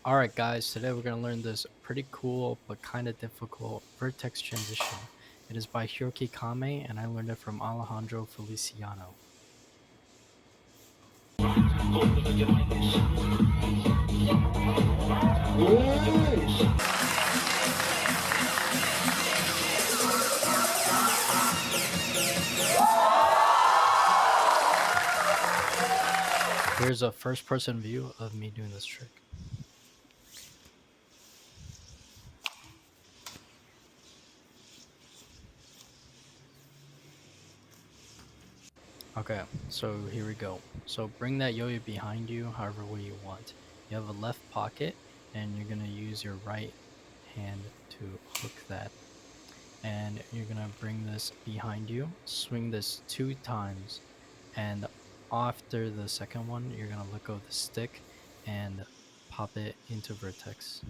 Alright guys, today we're going to learn this pretty cool but kind of difficult vertex transition. It is by Hiroki Kamei and I learned it from Alejandro Feliciano. Here's a first person view of me doing this trick. Okay, so here we go. So bring that yo-yo behind you however way you want. You have a left pocket and you're going to use your right hand to hook that. And you're going to bring this behind you, swing this 2 times, and after the second one you're going to let go of the stick and pop it into Vertex.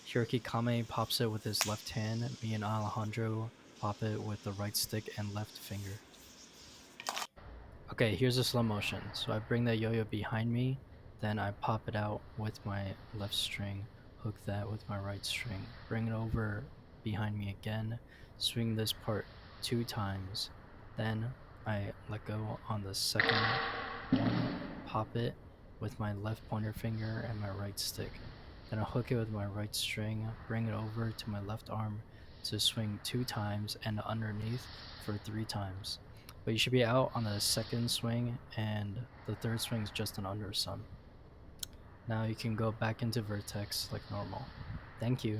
Hiroki Kamei pops it with his left hand, me and Alejandro pop it with the right stick and left finger. Okay, here's a slow motion. So I bring that yo-yo behind me, then I pop it out with my left string, hook that with my right string, bring it over behind me again, swing this part 2 times, then I let go on the second one, pop it with my left pointer finger and my right stick. Then I hook it with my right string, bring it over to my left arm to swing 2 times and underneath for 3 times. But you should be out on the second swing, and the third swing is just an undersum. Now you can go back into Vertex like normal. Thank you.